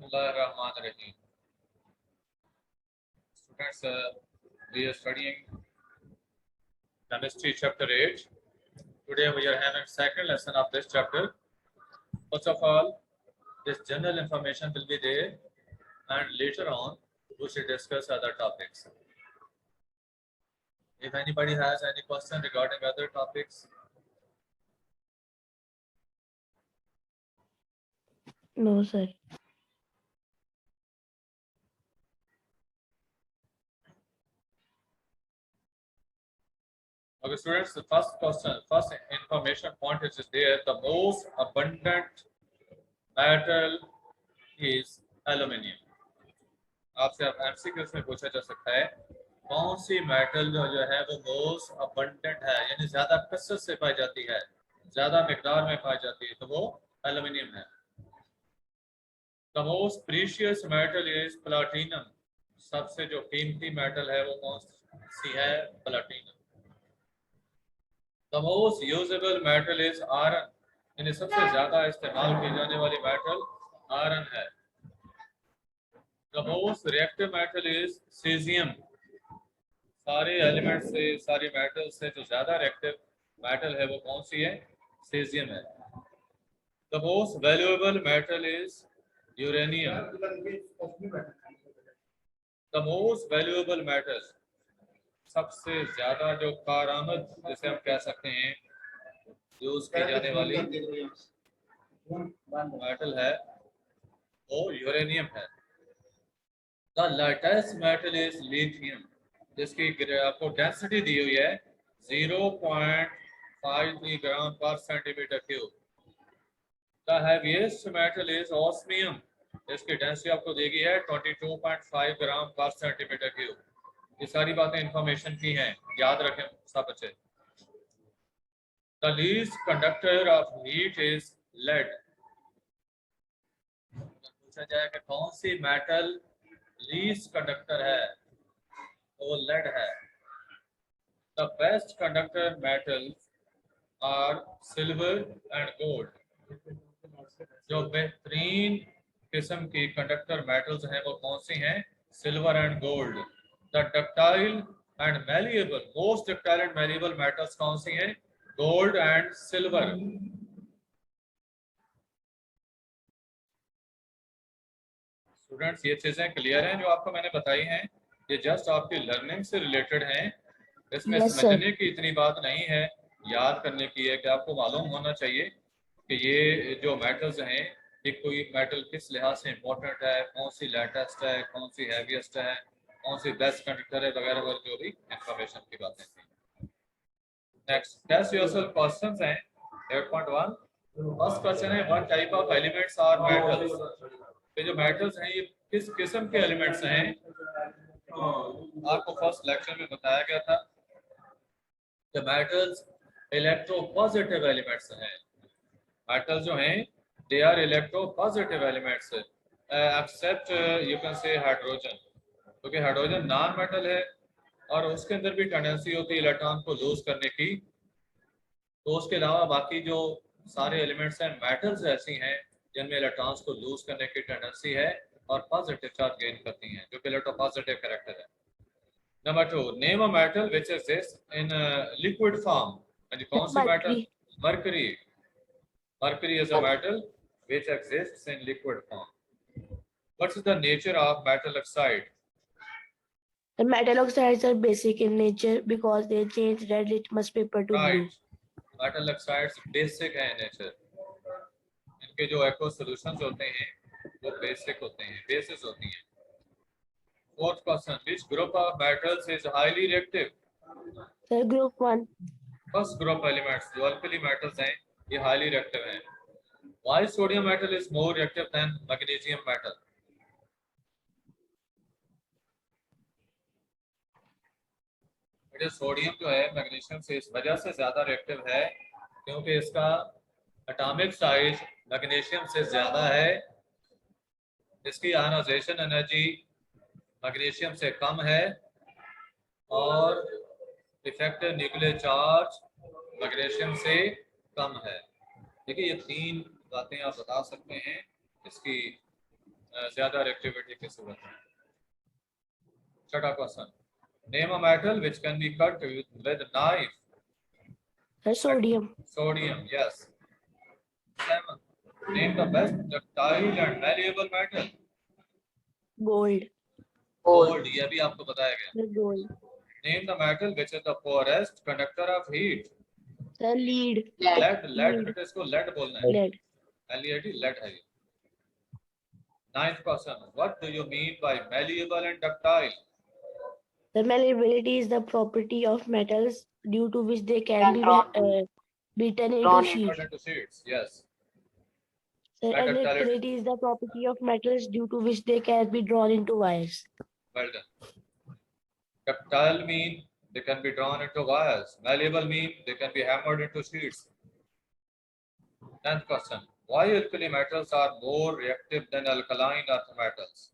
Bismillahirrahmanirrahim. Students, we are studying chemistry chapter 8. Today we are having second lesson of this chapter. First of all, this general information will be there, and later on we should discuss other topics. If anybody has any question regarding other topics, No, sir. okay, students, the first question, first information point is there. The most abundant metal is aluminium. आपसे आप MCQs में पूछा जा सकता है कौन सी metal जो है वो मोस्ट अबंडेंट है, यानी ज्यादा कसरत से पाई जाती है, ज्यादा मिकदार में पाई जाती है, तो वो एल्यूमिनियम है। The most precious metal is platinum. सबसे जो कीमती मेटल है वो कौन सी है? Platinum. The most usable metal is iron. यानी सबसे ज्यादा इस्तेमाल की जाने वाली मेटल आयरन है। The most reactive metal is caesium. सारे एलिमेंट से, सारी मेटल से जो ज्यादा रिएक्टिव मेटल है वो कौन सी है? सीजियम है। The most valuable metal is uranium. The most valuable metal, सबसे ज्यादा जो कारआमद जिसे हम कह सकते हैं, यूज की जाने वाली मेटल है वो यूरेनियम है। The lightest metal is lithium, जिसकी आपको डेंसिटी दी हुई है 0.53 ग्राम पर centimetre cube. The heaviest metal is osmium, इसकी डेंसिटी आपको दी गई है 22.5 ग्राम पर सेंटीमीटर क्यूब। ये सारी बातें इंफॉर्मेशन की हैं, याद रखें सब बच्चे। The least conductor of heat is lead. पूछा जाए कि कौन सी मेटल लीस्ट कंडक्टर है, तो वो लेड है। The best conductor metals are silver and gold. जो बेहतरीन किस्म की कंडक्टर मेटल्स हैं वो कौन सी हैं? Silver and gold. The ductile and malleable, most ductile and malleable metals कौन सी हैं? Gold and silver. स्टूडेंट्स, ये चीजें क्लियर हैं जो आपको मैंने बताई हैं? ये जस्ट आपकी लर्निंग से रिलेटेड हैं, इसमें Yes, समझने की इतनी बात नहीं है, याद करने की है कि आपको मालूम होना चाहिए कि ये जो मेटल्स हैं कि कोई मेटल किस लिहाज से इम्पोर्टेंट है, कौन सी लेटेस्ट है, कौन सी हैवीएस्ट है, कौन सी बेस्ट कंडक्टर है, वगैरह वगैरह जो भी इंफॉर्मेशन की बातें थी। नेक्स्ट टेस्ट योरसेल्फ क्वेश्चंस हैं 8.1। फर्स्ट क्वेश्चन है what type of elements are metals. ये जो मेटल्स हैं ये किस किस्म के एलिमेंट्स हैं? आपको फर्स्ट लेक्चर में बताया गया था कि मेटल्स इलेक्ट्रोपॉजिटिव एलिमेंट्स हैं। मेटल्स जो हैं they are electropositive elements except you can say hydrogen, क्योंकि हाइड्रोजन नॉन मेटल है और उसके अंदर भी टेंडेंसी होती है इलेक्ट्रॉन को लूज करने की। तो उसके अलावा बाकी जो सारे एलिमेंट्स हैं मेटल्स ऐसी हैं जिनमें इलेक्ट्रॉन्स को लूज करने की टेंडेंसी है और पॉजिटिव चार्ज गेन करती हैं, जो कि इलेक्ट्रोपॉजिटिव कैरेक्टर है। Number 2, name a metal which exist in liquid form. यानी कौन सी metal? Mercury. Mercury is a metal which exists in liquid form. What's is the nature of metal oxide? The metal oxides are basic in nature because they change red litmus paper to blue. Metal oxides basic है nature, इनके जो एक्व solutions होते हैं वो basic होते हैं, basis होती हैं। Fourth question, which group of metals is highly reactive? Sir, group 1. First group elements जो अल्कली मेटल्स हैं ये हाईली रिएक्टिव हैं। Why sodium metal is more reactive than magnesium metal? Sodium जो है मैग्नीशियम से इस वजह से ज्यादा रिएक्टिव है क्योंकि इसका एटॉमिक साइज मैग्नीशियम से ज्यादा है, इसकी आयनाइजेशन एनर्जी मैग्नीशियम से कम है और इफेक्टिव न्यूक्लियर चार्ज मैग्नीशियम से कम है। देखिए ये तीन बातें आप बता सकते हैं इसकी ज्यादा रिएक्टिविटी की सूरत में। छठा question, name a metal which can be cut with knife. Sir, sodium. Sodium, yes. 7, name the best ductile and malleable metal। Gold. Gold, ये भी आपको बताया गया। Sir, gold. Name the metal which is the poorest conductor of heat. Sir, lead. Lead, lead Lead. बेटा इसको lead बोलना है। Lead. LED lead है ये। 9th question, what do you mean bye malleable and ductile। The malleability is the property of metals due to which they can be beaten into Drawn sheets. Converted to sheets, yes। Sir, Like and ductility. ductility is the property of metals due to which they can be drawn into wires. Well done। Ductile mean they can be drawn into wires, malleable mean they can be hammered into sheets। 10th question, why alkali metals are more reactive than alkaline earth metals।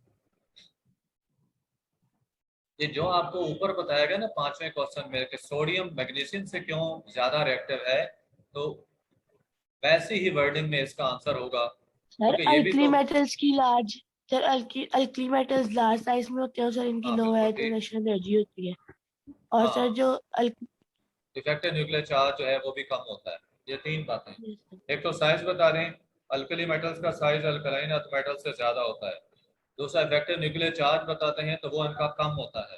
ये जो आपको ऊपर बताया गया ना 5वें question में कि सोडियम मैग्नीशियम से क्यों ज्यादा रिएक्टिव है, तो वैसी ही वर्डिंग में इसका आंसर होगा। Sir, क्योंकि ये भी alkali तो metals की large, sir, alkali metals large size में होते हैं सर, इनकी हाँ, लो बिल्कुल आयोनाइजेशन एनर्जी होती है। और सर हाँ, जो इफेक्टिव न्यूक्लियर चार्ज जो है वो भी कम होता है। ये 3 बातें, Yes, sir. एक तो साइज बता रहे हैं, अल्कली मेटल्स का साइज अल्कलाइन अर्थ मेटल्स से ज्यादा होता है। दूसरा इफेक्टिव न्यूक्लियर चार्ज बताते हैं तो वो इनका कम होता है,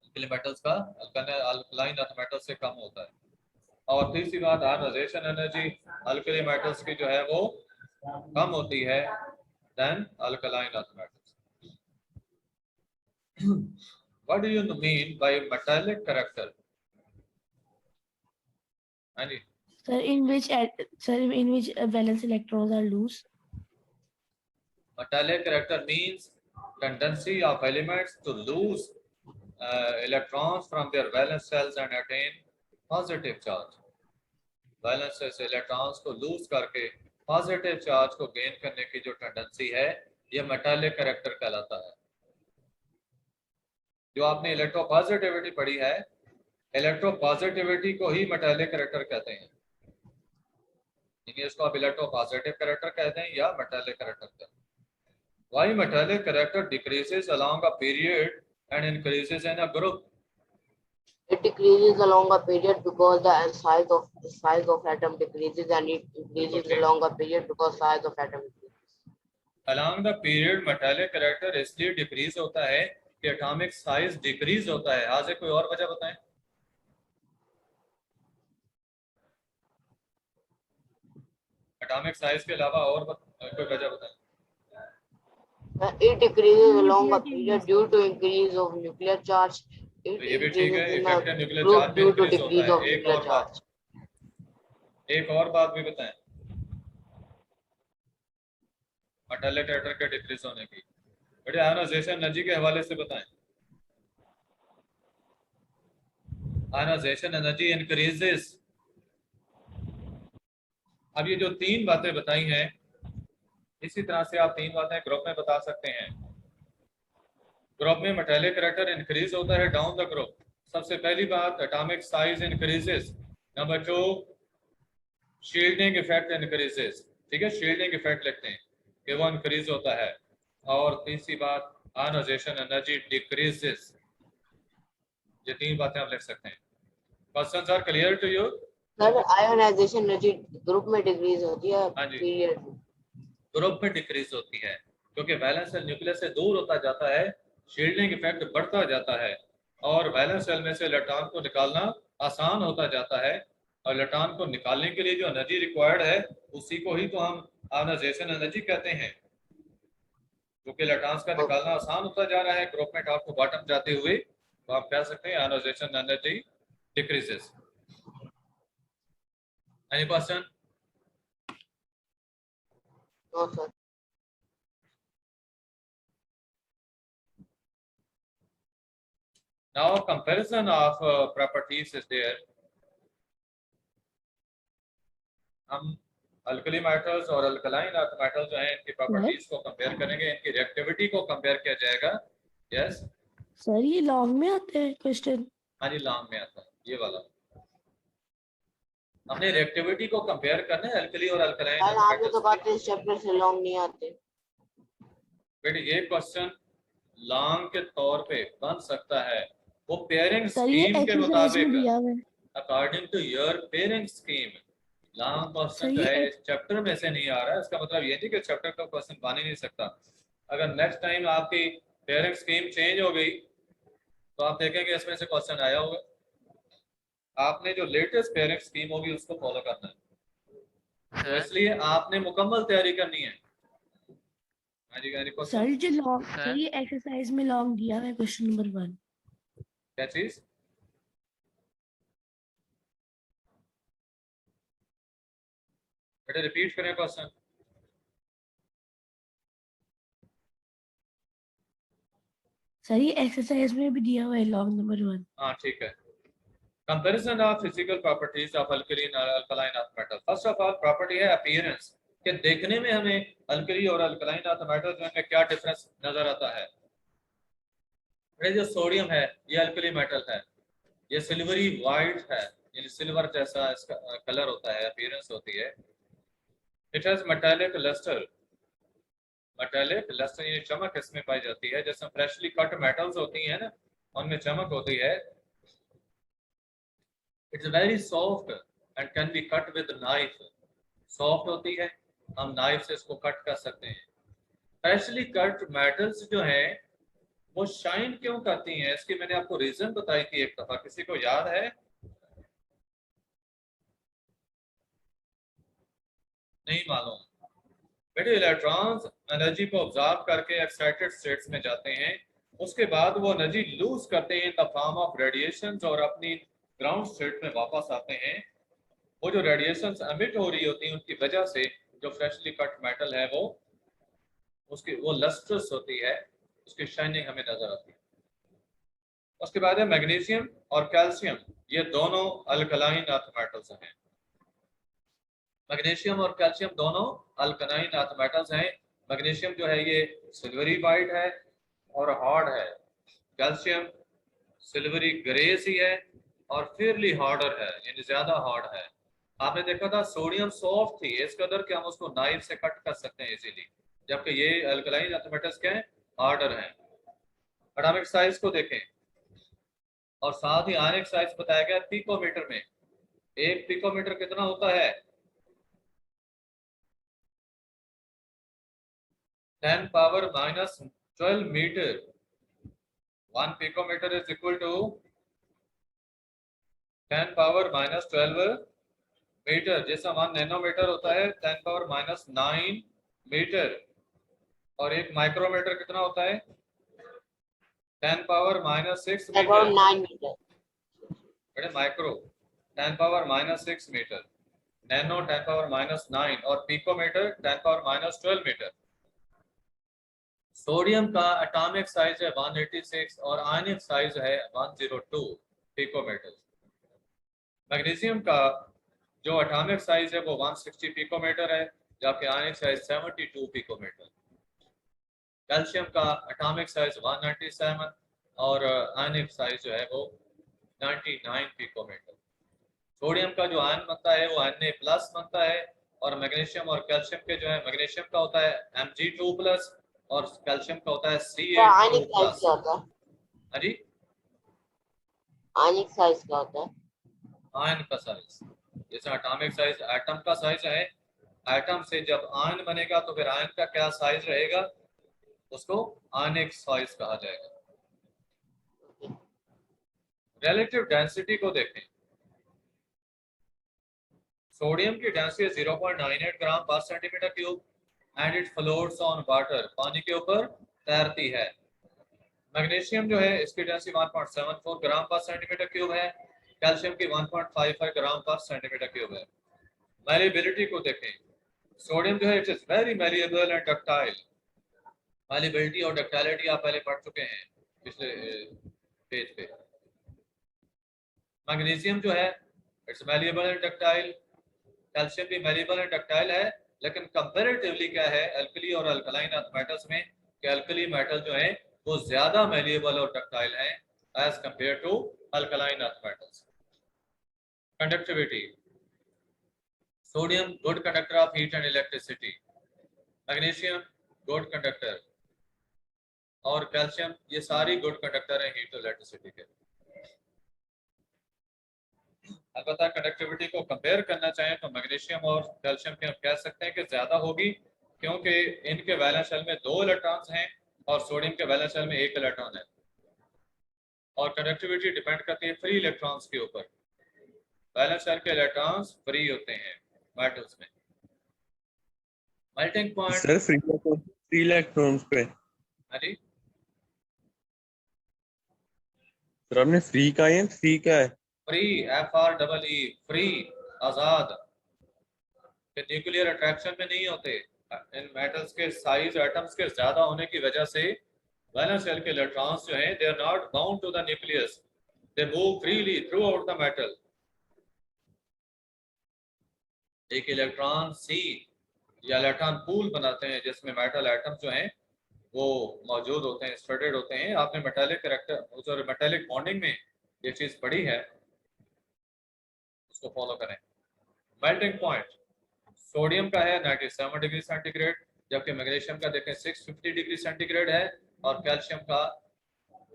अल्कली मेटल्स का अल्कलाइन अर्थ मेटल्स से कम होता है। और तीसरी बात, आयोनाइजेशन एनर्जी अल्कली मेटल्स की जो है वो कम होती है than alkaline earth metals. What do you mean by metallic character. हाँ जी, Sir, in which valence electrons are loose. metallic character means tendency of elements to lose electrons from their valence shells and attain positive charge। Valence से electrons को loose करके positive charge को gain करने की जो tendency है, ये metallic character कहलाता है। जो आपने इलेक्ट्रोपॉजिटिविटी पढ़ी है, इलेक्ट्रोपॉजिटिविटी को ही मेटालिक कैरेक्टर कहते हैं। इसको आप इलेक्ट्रोपॉजिटिव कैरेक्टर कहते हैं या मेटालिक कैरेक्टर कहते हैं। Why metallic character decreases along a period and increases in a group। It decreases along a period because the size of atom decreases, and it increases Okay। along a period because size of atom increases। Along the period metallic character इसलिए decrease होता है कि atomic size decrease होता है। आज कोई और वजह बताएं। एटॉमिक साइज के अलावा और कोई वजह बताएं। It decreases along a period due to increase of nuclear charge। It तो ये भी ठीक है, increases in a effective nuclear group charge भी due to इंक्रीज होता decrease है। of nuclear charge। एक और बात भी बताएं मेटालिक कैरेक्टर के डिक्रीज होने की। बेटे आयोनाइजेशन एनर्जी के हवाले से बताएं। Ionization energy increases. अब ये जो 3 बातें बताई हैं, इसी तरह से आप 3 बातें ग्रुप में बता सकते हैं। ग्रुप में मेटालिक कैरेक्टर इंक्रीज होता है डाउन द ग्रुप। सबसे पहली बात, atomic size increases. Number 2, shielding effect increases. ठीक है, शील्डिंग इफेक्ट लिखते हैं कि वो इंक्रीज होता है। और तीसरी बात, आयोनाइजेशन एनर्जी डिक्रीजेस। ये 3 बातें आप लिख सकते हैं। Questions are clear to you. Sir, ionization energy group में डिक्रीज होती है, हाँ जी, पीरियड ग्रुप में डिक्रीज होती है क्योंकि वैलेंस सेल न्यूक्लियस से दूर होता जाता है, शील्डिंग इफेक्ट बढ़ता जाता है और वैलेंस सेल में से इलेक्ट्रॉन को निकालना आसान होता जाता है। और इलेक्ट्रॉन को निकालने के लिए जो एनर्जी रिक्वायर्ड है, उसी को ही तो हम आयोनाइजेशन एनर्जी कहते हैं। क्योंकि इलेक्ट्रॉन्स का निकालना आसान होता जा रहा है ग्रुप में टॉप टू बॉटम जाते हुए, तो आप कह सकते हैं ionization energy decreases. Any question? No sir. Now comparison of properties is there। हम अल्कली मेटल्स और अल्कलाइन अर्थ मेटल्स जो हैं, इनकी प्रॉपर्टीज को कंपेयर करेंगे, इनकी रिएक्टिविटी को कंपेयर किया जाएगा। यस सर, ये लॉन्ग में आते हैं क्वेश्चन। हाँ जी, लॉन्ग में आता है ये वाला। हमने रिएक्टिविटी को कंपेयर करना है अल्कली और अल्कलाइन सर, अर्थ आपने तो मेटल्स कहा की। था इस चैप्टर से लॉन्ग नहीं आते। बेटे ये क्वेश्चन लॉन्ग के तौर पे बन सकता है, वो पेयरिंग सर ये स्कीम के एक्सरसाइज में मुताबिक, दिया हुआ है। According to your pairing scheme. Long question sir जो ये है चैप्टर में से नहीं आ रहा है, इसका मतलब ये नहीं कि चैप्टर का क्वेश्चन बन ही नहीं सकता। अगर नेक्स्ट टाइम आपकी पेयरिंग स्कीम चेंज हो गई तो आप देखेंगे इसमें से क्वेश्चन आया होगा। आपने जो लेटेस्ट पेयरिंग स्कीम होगी उसको फॉलो करना है, तो इसलिए आपने मुकम्मल तैयारी करनी है। हाँ जी, यानी क्वेश्चन सर जो लॉन्ग, सर ये एक्सरसाइज में लॉन्ग दिया हुआ है क्वेश्चन नंबर 1। क्या चीज? बेटे रिपीट करें क्वेश्चन। सर ये एक्सरसाइज में भी दिया हुआ है लॉन्ग नंबर 1। हाँ ठीक है। Comparison of physical properties of alkaline और alkaline earth metal. First of all property है अपीयरेंस, कि देखने में हमें अल्कली और अल्कलाइन अर्थ मेटल में क्या डिफरेंस नजर आता है। ये जो सोडियम है ये अल्कली मेटल है, ये सिल्वरी वाइट है, यानी सिल्वर जैसा इसका कलर होता है, अपीयरेंस होती है। It has metallic lustre, metallic lustre यानी चमक इसमें पाई जाती है, जैसे फ्रेशली कट मेटल्स होती है ना उनमें चमक होती है। It's very soft and can be cut with knife, soft होती है, हम नाइफ से इसको कट कर सकते हैं। फ्रेशली कट मेटल्स जो हैं वो शाइन क्यों करती हैं, इसकी मैंने आपको रीजन बताई थी एक दफा, किसी को याद है? नहीं मालूम? बेटे इलेक्ट्रॉन्स एनर्जी को ऑब्जर्व करके एक्साइटेड स्टेट्स में जाते हैं, उसके बाद वो एनर्जी लूज करते हैं in the form of radiations और अपनी ग्राउंड स्टेट में वापस आते हैं। वो जो रेडिएशंस एमिट हो रही होती हैं उनकी वजह से जो फ्रेशली कट मेटल है वो उसकी वो लस्ट्रस होती है, उसकी शाइनिंग हमें नजर आती है। उसके बाद है मैग्नीशियम और कैल्शियम, ये दोनों अल्कलाइन अर्थ मेटल्स हैं। मैग्नीशियम और कैल्शियम दोनों अल्कलाइन अर्थ मेटल्स हैं। मैग्नीशियम जो है ये सिल्वरी वाइट है और हार्ड है, कैल्शियम सिल्वरी ग्रे सी है और फेयरली हार्डर है, यानी ज्यादा हार्ड है। आपने देखा था सोडियम सॉफ्ट थी इस कदर कि हम उसको नाइफ से कट कर सकते हैं इजीली, जबकि ये अल्कलाइन अर्थ मेटल्स क्या है, हार्डर हैं। एटॉमिक साइज को देखें और साथ ही आयनिक साइज बताया गया पिकोमीटर में। एक पिकोमीटर कितना होता है? 10 power minus 12 metre. 1 picometre is equal to 10 power minus 12 metre, जैसा 1 नैनोमीटर होता है 10 पावर माइनस 9 मीटर। और एक माइक्रोमीटर कितना होता है? 10 power minus 6 About metre. 9 meters. बेटे micro 10 power minus 6 metre, nano 10 power minus 9 और picometre 10 power minus 12 metre. Sodium का एटॉमिक साइज है 186 और आयनिक साइज है 102 पिकोमीटर। मैग्नीशियम का जो एटॉमिक साइज है वो 160 पिकोमीटर है, जबकि आयनिक साइज 72 पिकोमीटर। कैल्शियम का एटॉमिक साइज 197 और आयनिक साइज जो है वो 99 पिकोमीटर। सोडियम का जो आयन बनता है वो Na प्लस बनता है, और मैग्नीशियम और कैल्शियम के जो है, मैग्नीशियम का होता है Mg2 प्लस और कैल्शियम का होता है तो Ca2 आयनिक साइज प्लस। क्या होता है? हाँ जी, आयनिक साइज क्या होता है? आयन का साइज, जैसे एटॉमिक साइज एटम का साइज है, एटम से जब आयन बनेगा तो फिर आयन का क्या साइज रहेगा, उसको आयनिक साइज कहा जाएगा। रिलेटिव डेंसिटी को देखें, सोडियम की डेंसिटी 0.98 ग्राम पर centimetre cube and it floats on water, पानी के ऊपर तैरती है। मैग्नीशियम जो है इसकी डेंसिटी 1.74 ग्राम पर सेंटीमीटर क्यूब है, कैल्शियम की 1.55 ग्राम पर सेंटीमीटर क्यूब है। मैलिएबिलिटी को देखें, सोडियम जो है it is very malleable and ductile. Malleability और डक्टाइलिटी आप पहले पढ़ चुके हैं पिछले पेज पे। मैग्नीशियम जो है it's malleable and ductile, calcium भी मैलिएबल एंड डक्टाइल है, लेकिन कंपैरेटिवली क्या है अल्कली और अल्कलाइन अर्थ मेटल्स में, कि अल्कली मेटल जो है वो ज्यादा मैलिएबल और डक्टाइल है as compare to alkaline earth metals. Conductivity, sodium good conductor of heat and electricity, magnesium good conductor, और कैल्शियम, ये सारी गुड कंडक्टर हैं हीट इलेक्ट्रिसिटी के। अलबत्ता कंडक्टिविटी को कंपेयर करना चाहें तो मैग्नीशियम और कैल्शियम के हम कह सकते हैं कि ज्यादा होगी, क्योंकि इनके वैलेंस शेल में 2 इलेक्ट्रॉन्स हैं और सोडियम के वैलेंस शेल में 1 इलेक्ट्रॉन है। और कंडक्टिविटी डिपेंड करती है फ्री इलेक्ट्रॉन्स के ऊपर। वैलेंस शेल के इलेक्ट्रॉन्स फ्री होते हैं मेटल्स में। Melting point sir free electrons पे हाँ जी, सर आपने फ्री का है, फ्री क्या है? फ्री FREE फ्री, आजाद, के न्यूक्लियर अट्रैक्शन में नहीं होते। इन मेटल्स के साइज एटम्स के ज्यादा होने की वजह से वैलेंस शेल के इलेक्ट्रॉन्स जो हैं they are not bound to the nucleus, they move freely throughout the metal. एक इलेक्ट्रॉन सी या इलेक्ट्रॉन पूल बनाते हैं जिसमें मेटल एटम्स जो हैं वो मौजूद होते हैं, स्टडेड होते हैं। आपने मेटालिक करैक्टर जो मेटालिक बॉन्डिंग में ये चीज पढ़ी है उसको फॉलो करें। मेल्टिंग पॉइंट सोडियम का है 97 डिग्री सेंटीग्रेड, जबकि मैग्नीशियम का देखें 650 डिग्री सेंटीग्रेड है और कैल्शियम का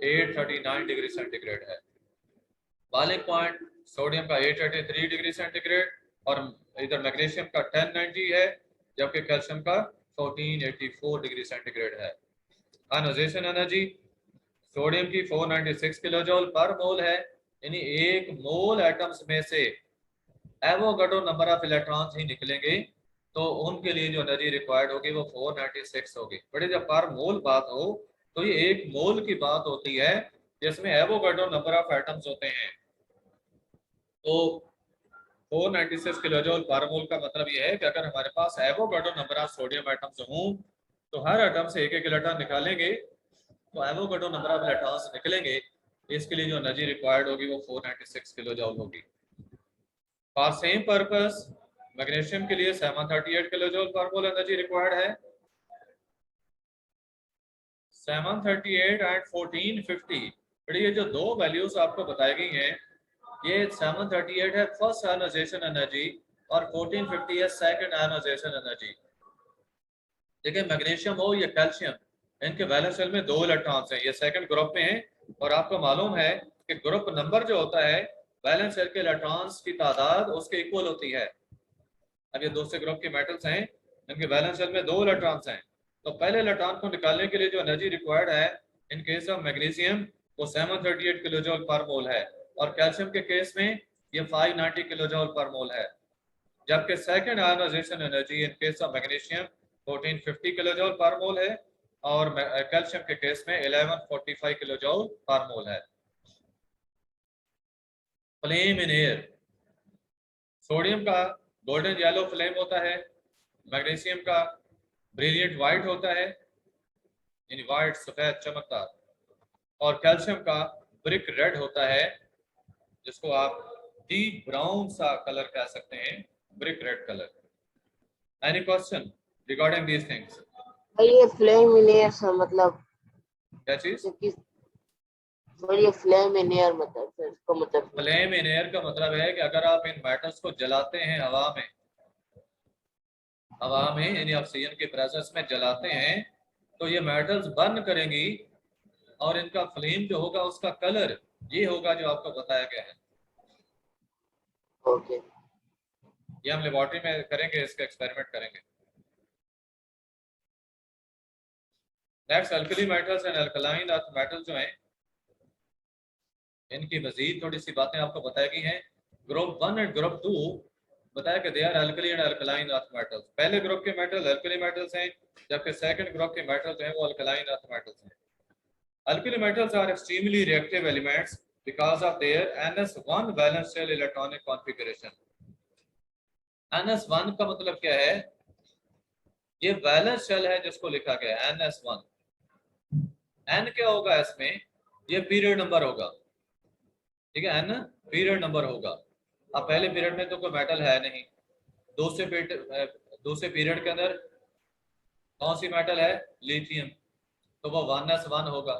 839 डिग्री सेंटीग्रेड है। बॉइलिंग पॉइंट सोडियम का 833 डिग्री सेंटीग्रेड और इधर मैग्नीशियम का 1090 है, जबकि कैल्शियम का 1484 डिग्री सेंटीग्रेड है। आयोनाइजेशन एनर्जी सोडियम की 496 किलोजूल पर मोल है, यानी एक मोल एटम्स में से एवोगाड्रो नंबर ऑफ इलेक्ट्रॉन्स ही निकलेंगे, तो उनके लिए जो एनर्जी रिक्वायर्ड होगी वो 496 होगी। बड़े जब पर मोल बात हो तो ये एक मोल की बात होती है जिसमें एवोगाड्रो नंबर ऑफ एटम्स होते हैं। तो 496 किलोजूल पर मोल का मतलब ये है कि अगर हमारे पास Avogadro number of sodium atoms हों तो हर एटम से एक एक इलेक्ट्रॉन निकालेंगे तो एवोगाड्रो नंबर ऑफ इलेक्ट्रॉन्स निकलेंगे। इसके लिए जो एनर्जी रिक्वायर्ड होगी वो 496 किलोजूल होगी। फॉर सेम पर्पस मैग्नीशियम के लिए 738 किलोजूल पर मोल एनर्जी रिक्वायर्ड है। 738 एंड 1450, बट ये जो दो वैल्यूज आपको बताई गई हैं, ये 738 है फर्स्ट आयोनाइजेशन एनर्जी और 1450 है सेकंड आयोनाइजेशन एनर्जी। देखिए मैग्नीशियम हो या कैल्शियम, इनके वैलेंस शेल में 2 इलेक्ट्रॉन्स हैं, ये सेकंड ग्रुप में है और आपको मालूम है कि ग्रुप नंबर जो होता है वैलेंस शेल के इलेक्ट्रॉन्स की तादाद उसके इक्वल होती है। अब ये दूसरे ग्रुप के मेटल्स हैं, इनके वैलेंस शेल में 2 इलेक्ट्रॉन्स हैं, तो पहले इलेक्ट्रॉन को निकालने के लिए जो एनर्जी रिक्वायर्ड है इन केस ऑफ मैग्नीशियम वो 738 किलोजूल पर मोल है और कैल्शियम के केस में ये 590 किलोजूल पर मोल है, जबकि second ionisation energy in case of magnesium 1450 kilojoule पर मोल है और कैल्शियम के केस में 1145 किलोजूल पर मोल है। फ्लेम इन एयर, सोडियम का गोल्डन येलो फ्लेम होता है, मैग्नीशियम का ब्रिलियंट व्हाइट होता है यानी व्हाइट सफेद चमकदार, और कैल्शियम का ब्रिक रेड होता है जिसको आप डीप ब्राउन सा कलर कह सकते हैं, brick red colour. Any question regarding these things? ये फ्लेम इन एयर से मतलब क्या चीज? किस ये फ्लेम इन एयर मतलब फिर इसका मतलब फ्लेम इन एयर का मतलब है कि अगर आप इन मेटल्स को जलाते हैं हवा में यानी ऑक्सीजन के प्रेजेंस में जलाते हैं तो ये मेटल्स बर्न करेंगी और इनका फ्लेम जो होगा उसका कलर ये होगा जो आपको बताया गया है। ओके। ये हम लेबोरेटरी में करेंगे, इसका एक्सपेरिमेंट करेंगे। Next alkali metals and alkaline earth metals जो हैं इनकी मजीद थोड़ी सी बातें आपको बताई गई हैं। ग्रुप 1 एंड ग्रुप 2 बताया कि they are alkali and alkaline earth metals. पहले ग्रुप के मेटल अल्कली मेटल्स हैं, जबकि सेकंड ग्रुप के मेटल्स हैं वो अल्कलाइन अर्थ मेटल्स हैं। Alkali metals are extremely reactive elements because of their NS1 valence shell electronic configuration. NS1 का मतलब क्या है? ये वैलेंस शेल है जिसको लिखा गया है NS1। N क्या होगा इसमें? ये पीरियड नंबर होगा, ठीक है, N पीरियड नंबर होगा। अब पहले पीरियड में तो कोई मेटल है नहीं, दूसरे पीरियड के अंदर कौन सी मेटल है? लिथियम, तो वो 1s1 होगा,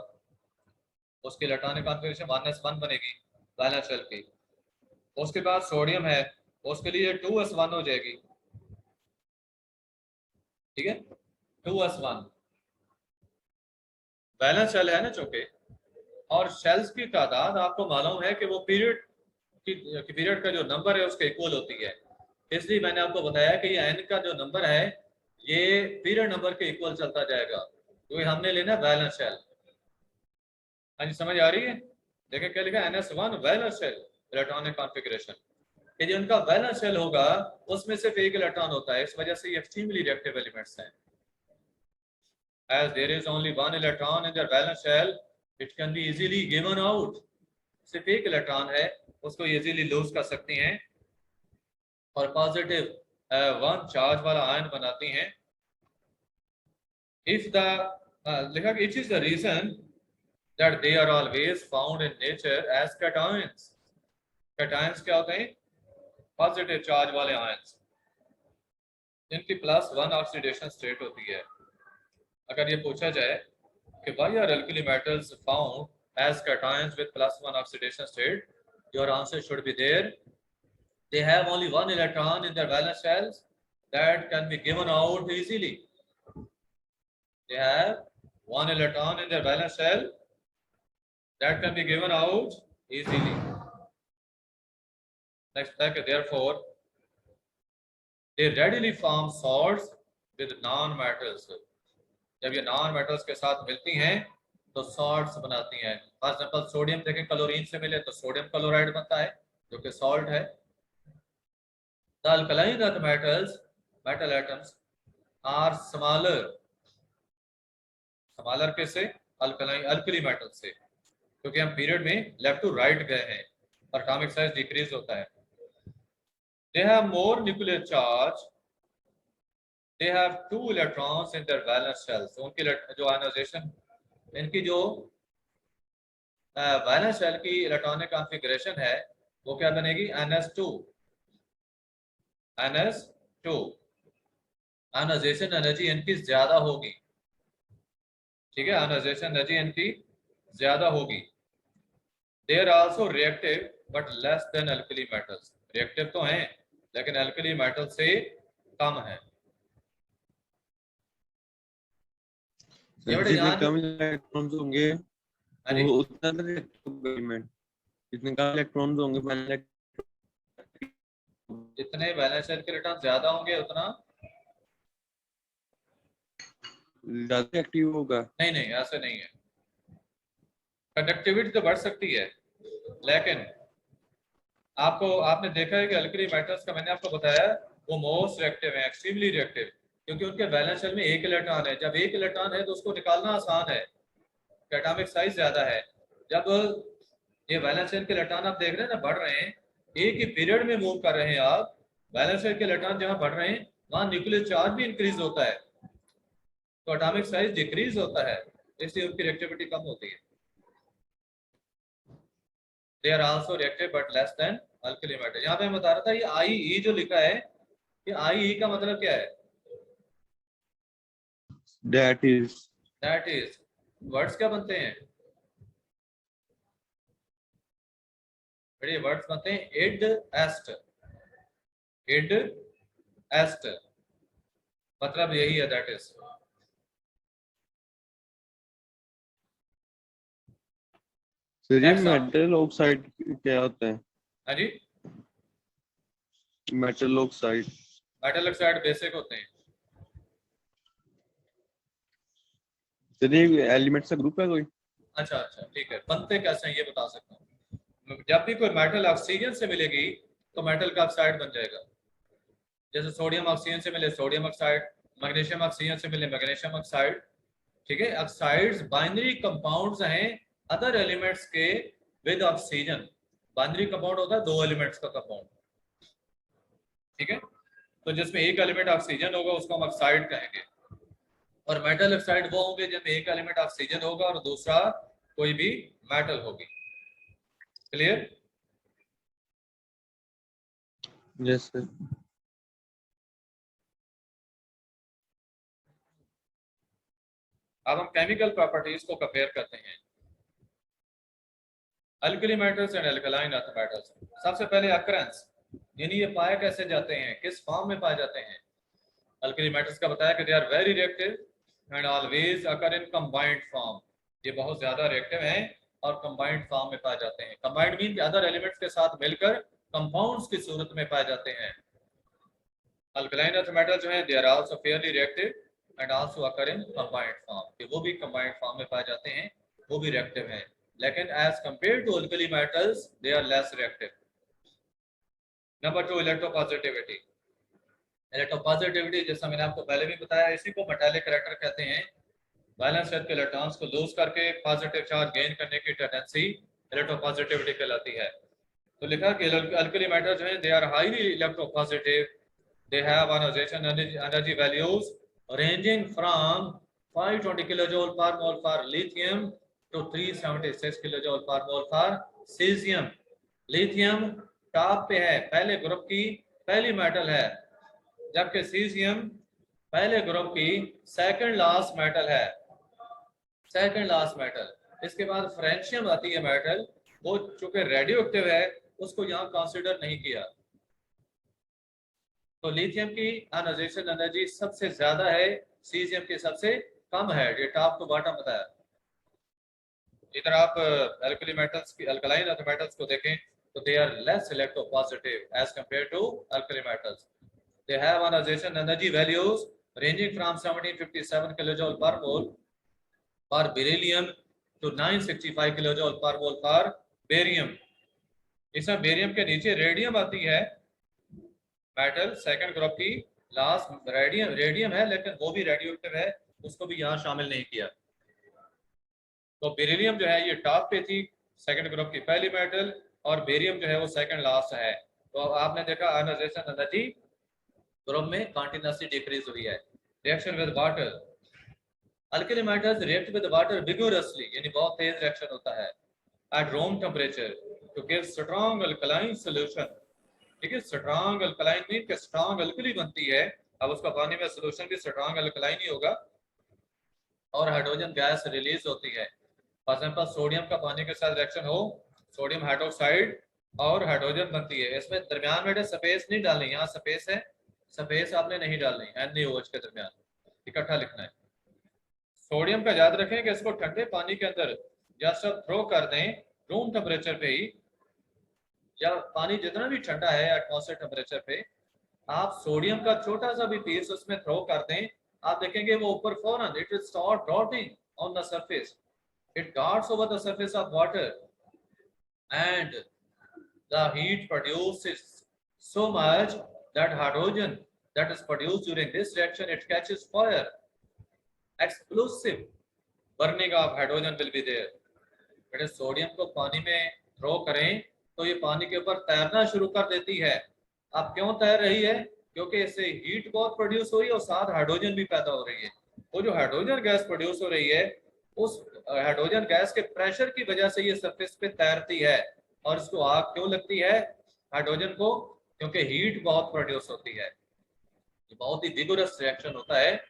उसकी इलेक्ट्रॉनिक कॉन्फ़िगरेशन 1s1 बनेगी वैलेंस शेल की। उसके बाद सोडियम है, उसके लिए 2s1 हो जाएगी, ठीक है, 2s1। बैलेंस शेल है ना चूंकि, और शेल्स की तादाद आपको मालूम है कि वो पीरियड का जो नंबर है उसके इक्वल होती है, इसलिए मैंने आपको बताया कि ये n का जो नंबर है ये पीरियड नंबर के इक्वल चलता जाएगा, क्योंकि हमने लेना बैलेंस शेल। हाँ जी, समझ आ रही है? देखिए क्या लिखा है, NS1 balance shell electronic configuration, कि जो उनका बैलेंस शेल होगा उसमें सिर्फ एक इलेक्ट्रॉन होता है, इस वजह से ये एक्सट्रीमली रिएक्टिव एलिमेंट्स हैं। As there is only one electron in their valence shell, it can be easily given out. सिर्फ एक इलेक्ट्रॉन है, उसको इजीली लूज कर सकती हैं और पॉजिटिव वन चार्ज वाला आयन बनाती हैं। If the लिखा कि it is the reason that they are always found in nature as cations. Cations क्या होते हैं? पॉजिटिव चार्ज वाले आयन्स जिनकी +1 ऑक्सीडेशन स्टेट होती है। अगर ये पूछा जाए कि why are alkali metals found as cations with +1 oxidation state, your answer should be there. They have only one electron in their valence shells that can be given out easily. They have one electron in their valence shell that can be given out easily. Next, therefore, they readily form salts with non-metals. जब ये non metals के साथ मिलती हैं तो salts बनाती हैं। For example sodium देखें क्लोरीन से मिले तो सोडियम क्लोराइड बनता है जो कि सॉल्ट है। The alkaline earth metals metal atoms are smaller, smaller किससे? अल्कली मेटल से, क्योंकि हम पीरियड में लेफ्ट टू राइट गए हैं और एटॉमिक साइज डिक्रीज होता है। They have more nuclear charge, they have 2 electrons in their valence shells. उनकी जो आयनाइजेशन, इनकी जो वैलेंस शेल की इलेक्ट्रॉनिक कॉन्फ़िगरेशन है वो क्या बनेगी? NS2। आयनाइजेशन एनर्जी इनकी ज्यादा होगी, ठीक है, आयनाइजेशन एनर्जी इनकी ज्यादा होगी। They are also reactive but less than alkali metals. Reactive तो हैं लेकिन अल्कली मेटल से कम है। जितने कम इलेक्ट्रॉन्स होंगे वो उतना रिएक्टिव एलिमेंट, जितने कम इलेक्ट्रॉन्स होंगे जितने वैलेंस शेल के इलेक्ट्रॉन ज्यादा होंगे उतना ज्यादा एक्टिव होगा। नहीं नहीं, ऐसे नहीं है। कंडक्टिविटी तो बढ़ सकती है, लेकिन आपने देखा है कि अल्कली मेटल्स का मैंने आपको बताया वो मोस्ट रिएक्टिव है, एक्सट्रीमली रिएक्टिव, क्योंकि उनके वैलेंस शेल में एक इलेक्ट्रॉन है। जब एक इलेक्ट्रॉन है तो उसको निकालना आसान है, एटॉमिक साइज ज्यादा है। जब ये वैलेंस शेल के इलेक्ट्रॉन आप देख रहे हैं ना बढ़ रहे हैं, एक ही पीरियड में मूव कर रहे हैं आप, वैलेंस शेल के इलेक्ट्रॉन जहां बढ़ रहे हैं वहां न्यूक्लियर चार्ज भी इंक्रीज होता है, तो एटॉमिक साइज डिक्रीज होता है, इसलिए उनकी रिएक्टिविटी कम होती है। They are also reactive but less than alkali metal. यहाँ पे मैं बता रहा था ये IE जो लिखा है, ये IE का मतलब क्या है? That is वर्ड्स क्या बनते हैं? बड़े वर्ड्स बनते हैं id est, मतलब यही है that is। सर ये मेटल ऑक्साइड क्या होता है? हाँ जी, मेटल ऑक्साइड बेसिक होते हैं। सर ये एलिमेंट्स का ग्रुप है कोई? अच्छा ठीक है, बनते कैसे हैं ये बता सकता हूँ। जब भी कोई मेटल ऑक्सीजन से मिलेगी तो मेटल का ऑक्साइड बन जाएगा। जैसे सोडियम ऑक्सीजन से मिले सोडियम ऑक्साइड, मैग्नीशियम ऑक्सीजन से मिले मैग्नीशियम ऑक्साइड, ठीक है। ऑक्साइड्स बाइनरी कंपाउंड्स हैं अदर एलिमेंट्स के विद ऑक्सीजन। बाइनरी कंपाउंड होता है 2 एलिमेंट्स का कंपाउंड, ठीक है। तो जिसमें एक एलिमेंट ऑक्सीजन होगा उसको हम ऑक्साइड कहेंगे, और मेटल ऑक्साइड वो होंगे जिनमें एक एलिमेंट ऑक्सीजन होगा और दूसरा कोई भी मेटल होगी। क्लियर? Yes sir. अब हम केमिकल प्रॉपर्टीज को कंपेयर करते हैं, alkali metals and alkaline earth metals. सबसे पहले अकरेंस, यानी ये पाए कैसे जाते हैं, किस फॉर्म में पाए जाते हैं। अल्कली मेटल्स का बताया कि they are very reactive and always occur in combined form. ये बहुत ज्यादा रिएक्टिव हैं और कंबाइंड फॉर्म में पाए जाते हैं। कंबाइंड मीन अदर एलिमेंट्स के साथ मिलकर कंपाउंड्स की सूरत में पाए जाते हैं। अल्कलाइन अर्थ मेटल जो है they are also fairly reactive and also occur in combined form, कि वो भी कंबाइंड फॉर्म में पाए जाते हैं, वो भी रिएक्टिव हैं, लेकिन as compare to alkali metals they are less reactive. Number 2, electropositivity. Electropositivity जैसा मैंने आपको पहले भी बताया, इसी को मेटालिक करैक्टर कहते हैं। वैलेंस शेल के इलेक्ट्रॉन्स को लूज करके पॉजिटिव चार्ज गेन करने की टेंडेंसी इलेक्ट्रोपॉजिटिविटी कहलाती है। तो लिखा कि अल्कली मेटल जो है they are highly electropositive, they have ionization energy values ranging from 520 kilojoule per mole for lithium to 376 kilojoule per mole for cesium। Lithium top पे है, पहले ग्रुप की पहली मेटल है, जबकि सीजियम पहले ग्रुप की सेकंड लास्ट मेटल है, सेकंड लास्ट मेटल। इसके बाद फ्रेंशियम आती है मेटल, वो चूंकि रेडियो एक्टिव है उसको यहाँ कंसीडर नहीं किया। तो लिथियम की आयोनाइजेशन एनर्जी सबसे ज्यादा है, सीजियम की सबसे कम है, ये टॉप टू बॉटम बताया। इधर आप अल्कली मेटल्स की अल्कलाइन अर्थ मेटल्स को देखें तो they are less electropositive as compare to alkali metals. They have ionization energy values ranging from 1757 kilojoule per mole for beryllium to 965 kilojoule per mole for barium। इसमें barium के नीचे radium आती है metal, second group की last radium है, लेकिन वो भी रेडियोएक्टिव है, उसको भी यहाँ शामिल नहीं किया। तो बेरिलियम जो है ये टॉप पे थी, सेकंड ग्रुप की पहली मेटल, और बेरियम जो है वो सेकंड लास्ट है। तो आपने देखा आयोनाइजेशन एनर्जी ग्रुप में कंटीन्यूअसली डिक्रीज हुई है। Reaction with water, alkali metals react with water vigorously, यानी बहुत तेज रिएक्शन होता है at room temperature to give strong alkaline solution. ठीक है, स्ट्रॉन्ग अल्कलाइन मीन कि स्ट्रॉन्ग अल्कली बनती है, अब उसका पानी में सॉल्यूशन भी स्ट्रॉन्ग अल्कलाइन ही होगा, और हाइड्रोजन गैस रिलीज होती है। फॉर एग्जांपल सोडियम का पानी के साथ रिएक्शन हो, सोडियम हाइड्रोक्साइड और हाइड्रोजन बनती है। इसमें दरमियान में स्पेस नहीं डालनी, यहाँ स्पेस है, स्पेस आपने नहीं डालनी, NaOH के दरमियान इकट्ठा लिखना है। सोडियम का याद रखें कि इसको ठंडे पानी के अंदर जस्ट थ्रो कर दें रूम टेम्परेचर पे ही, या पानी जितना भी ठंडा है एटमॉस्फेयर टेम्परेचर पे, आप सोडियम का छोटा सा भी पीस उसमें थ्रो कर दें, आप देखेंगे वो ऊपर फौरन it will start darting on the surface, it darts over the surface of water and the heat produced is so much that hydrogen that is produced during this reaction it catches fire, explosive burning of hydrogen will be there। बेटे sodium को पानी में throw करें तो ये पानी के ऊपर तैरना शुरू कर देती है। अब क्यों तैर रही है? क्योंकि इससे हीट बहुत प्रोड्यूस हो रही है और साथ हाइड्रोजन भी पैदा हो रही है। वो जो हाइड्रोजन गैस प्रोड्यूस हो रही है, उस हाइड्रोजन गैस के प्रेशर की वजह से ये सरफेस पे तैरती है। और इसको आग क्यों लगती है हाइड्रोजन को? क्योंकि हीट बहुत प्रोड्यूस होती है। ये बहुत ही विगोरस रिएक्शन होता है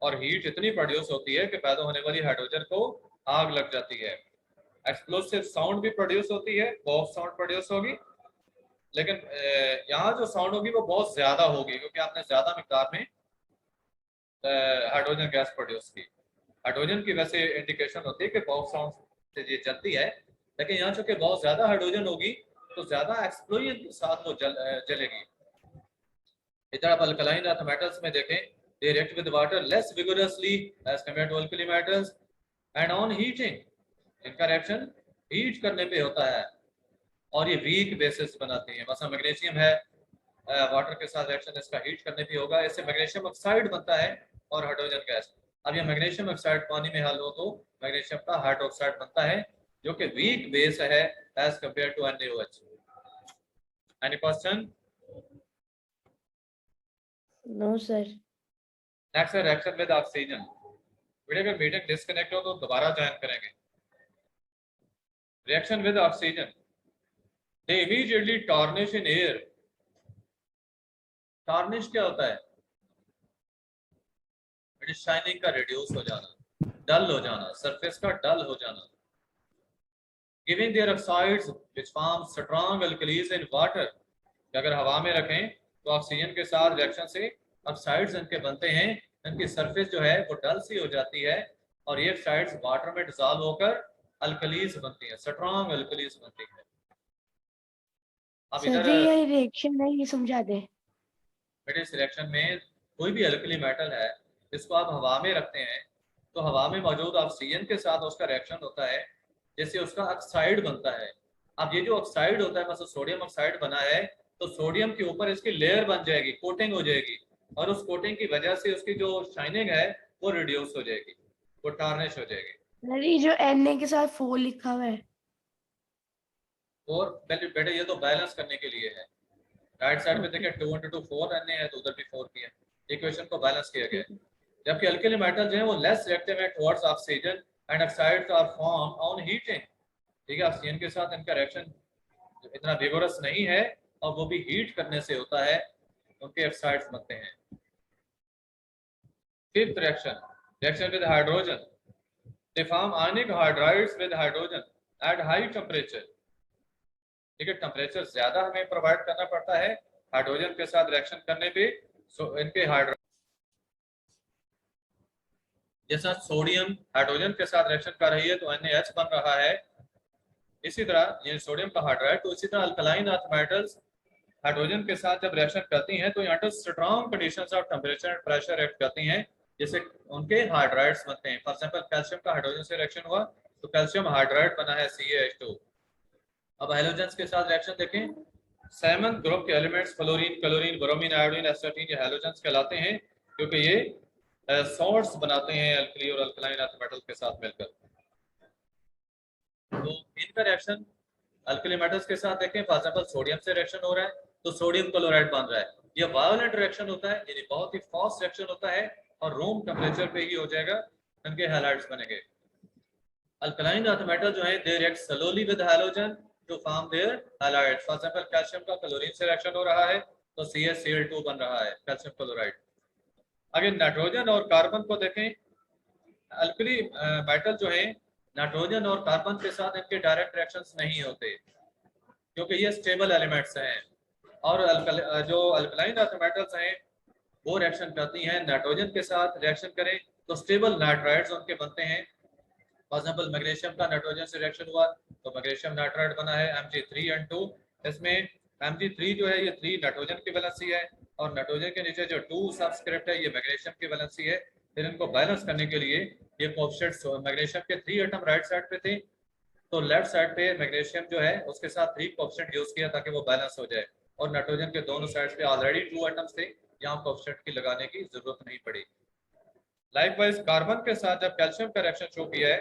और हीट इतनी प्रोड्यूस होती है कि पैदा होने वाली हाइड्रोजन को आग लग जाती है। एक्सप्लोसिव साउंड भी प्रोड्यूस होती है, बहुत साउंड प्रोड्यूस होगी, लेकिन यहाँ जो साउंड होगी वो बहुत ज्यादा होगी क्योंकि आपने ज्यादा मिकदार में हाइड्रोजन गैस प्रोड्यूस की। हाइड्रोजन की वैसे इंडिकेशन होती है कि बहुत साउंड से ये चलती है, लेकिन यहाँ चूंकि बहुत ज्यादा हाइड्रोजन होगी तो ज्यादा एक्सप्लोजन के साथ वो जलेगी। इधर आप अल्कलाइन अर्थ मेटल्स में देखें, they react with water less vigorously as compared to alkali metals and on heating, इनका रिएक्शन हीट करने पे होता है और ये वीक बेसिस बनाती है। मतलब मैग्नीशियम है, वाटर के साथ रिएक्शन इसका हीट करने पे होगा, इससे मैग्नीशियम ऑक्साइड बनता है और हाइड्रोजन गैस। अब ये मैग्नीशियम ऑक्साइड पानी में हल हो तो मैग्नीशियम का हाइड्रोक्साइड बनता है जो कि वीक बेस है as compare to NaOH। Any question? No, sir. Next है रिएक्शन विद ऑक्सीजन। वीडियो में मीटिंग डिस्कनेक्ट हो तो दोबारा ज्वाइन करेंगे। Reaction with oxygen, they immediately tarnish in air. Tarnish क्या होता है? इट इज शाइनिंग का रिड्यूस हो जाना, डल हो जाना, सरफेस का डल हो जाना। Giving their oxides which form strong alkalis in water. अगर हवा में रखें तो ऑक्सीजन के साथ रिएक्शन से ऑक्साइड्स इनके बनते हैं, इनकी सरफेस जो है वो डल सी हो जाती है और ये ऑक्साइड्स वाटर में डिसॉल्व होकर अल्कलीज बनती हैं, स्ट्रॉन्ग अल्कलीज बनती हैं। अब सर इधर जी ये रिएक्शन है, ये समझा दे। बेटे इस रिएक्शन में कोई भी अल्कली मेटल है, इसको आप हवा में रखते हैं तो हवा में मौजूद ऑक्सीजन के साथ उसका रिएक्शन होता है, जैसे उसका ऑक्साइड बनता है। अब ये जो ऑक्साइड होता है, मतलब सोडियम ऑक्साइड बना है, तो सोडियम के ऊपर इसकी लेयर बन जाएगी, कोटिंग हो जाएगी, और उस कोटिंग की वजह से उसकी जो शाइनिंग है वो रिड्यूस हो जाएगी, वो टार्निश हो जाएगी। सर ये जो Na के साथ 4 लिखा हुआ है, और बेटे ये तो बैलेंस करने के लिए है। राइट साइड पे देखिए 2 × 2 4 Na है, तो उधर भी 4 किया, इक्वेशन को बैलेंस किया गया है। जबकि अल्कली मेटल जो है वो लेस रिएक्टिव है towards oxygen and oxides are form on heating. ठीक है, ऑक्सीजन के साथ इनका रिएक्शन इतना विगोरस नहीं है, और वो भी हीट करने से होता है, उनके ऑक्साइड्स बनते हैं। Fifth reaction with hydrogen, they form ionic hydrides with hydrogen at high temperature. ठीक है, टेम्परेचर ज्यादा हमें प्रोवाइड करना पड़ता है हाइड्रोजन के साथ रिएक्शन करने पे। सो इनके हाइड्रो जैसा सोडियम हाइड्रोजन के साथ रिएक्शन कर रही है तो NaH बन रहा है, इसी तरह ये सोडियम का हाइड्राइड, तो इसी तरह अल्कलाइन अर्थ मेटल्स हाइड्रोजन के साथ जब रिएक्शन करती हैं तो under strong conditions of temperature and pressure react करती हैं, जैसे उनके हाइड्राइड्स बनते हैं। फॉर एग्जांपल कैल्शियम का हाइड्रोजन से रिएक्शन हुआ तो कैल्शियम हाइड्राइड बना है CaH2। अब हैलोजेंस के साथ रिएक्शन देखें, 7 ग्रुप के elements fluorine, chlorine, bromine, iodine, astatine, ये हैलोजेंस कहलाते हैं, क्योंकि ये सॉल्ट्स बनाते हैं अल्कली और अल्कलाइन अर्थ मेटल के साथ मिलकर। तो इनका रिएक्शन अल्कली मेटल्स के साथ देखें, फॉर एग्जांपल सोडियम से रिएक्शन हो रहा है तो सोडियम क्लोराइड बन रहा है, ये वायोलेंट रिएक्शन होता है, यानी बहुत ही फास्ट रिएक्शन होता है, और रूम टेम्परेचर पे ही हो जाएगा, इनके हैलाइड्स बनेंगे। अल्कलाइन अर्थ मेटल जो है they react slowly with halogen to form their halides. For example calcium का क्लोरीन से रिएक्शन हो रहा है तो CaCl2 बन रहा है, कैल्शियम क्लोराइड। आगे नाइट्रोजन और कार्बन को देखें, अल्कली मेटल जो है नाइट्रोजन और कार्बन के साथ इनके डायरेक्ट रिएक्शंस नहीं होते, क्योंकि ये स्टेबल एलिमेंट्स हैं, और जो अल्कलाइन अर्थ मेटल्स हैं वो रिएक्शन करती हैं नाइट्रोजन के साथ, रिएक्शन करें तो स्टेबल नाइट्राइड्स उनके बनते हैं। फॉर एग्जांपल मैग्नीशियम का नाइट्रोजन से रिएक्शन हुआ तो मैग्नीशियम नाइट्राइड बना है Mg3N2। इसमें Mg3 जो है ये 3 नाइट्रोजन की वैलेंसी है, और नाइट्रोजन के नीचे जो 2 सबस्क्रिप्ट है ये मैग्नीशियम की वैलेंसी है। फिर इनको बैलेंस करने के लिए ये कोएफिशिएंट्स, मैग्नीशियम के 3 एटम राइट साइड पे थे, तो लेफ्ट साइड पे मैग्नीशियम जो है उसके साथ 3 कोएफिशिएंट यूज किया ताकि वो बैलेंस हो जाए, और नाइट्रोजन के दोनों साइड्स पे ऑलरेडी 2 एटम्स थे, यहाँ कोएफिशिएंट की लगाने की जरूरत नहीं पड़ी। लाइकवाइज कार्बन के साथ जब कैल्शियम का रिएक्शन शो किया है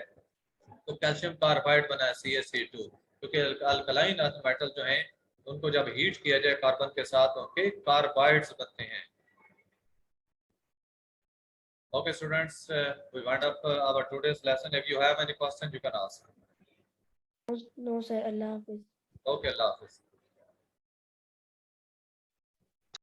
तो कैल्शियम कार्बाइड बना है CaC2, क्योंकि अल्कलाइन अर्थ मेटल जो हैं उनको जब हीट किया जाए कार्बन के साथ उनके कार्बाइड्स बनते हैं। Okay students, we wind up our today's lesson. If you have any question you can ask. No sir, Allah Hafiz. Okay, Allah Hafiz.